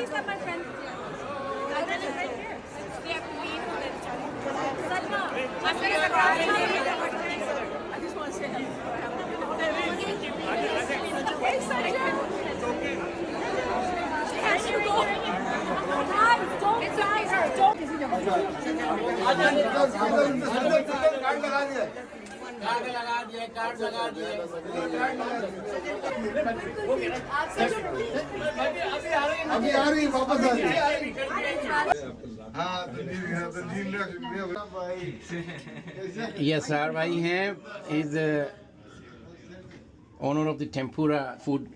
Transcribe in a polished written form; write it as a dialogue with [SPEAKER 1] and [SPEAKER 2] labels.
[SPEAKER 1] These are my friends. Gagan is right here. We have Queen who lives Salma. I'm going to I just want to say hello. Hey, Sajja. She has to go. Guys, don't fly her. Don't.
[SPEAKER 2] Card लगा दिए
[SPEAKER 3] अभी आ रही वापस आ रही
[SPEAKER 4] ये sir भाई हैं is the owner of the tempura food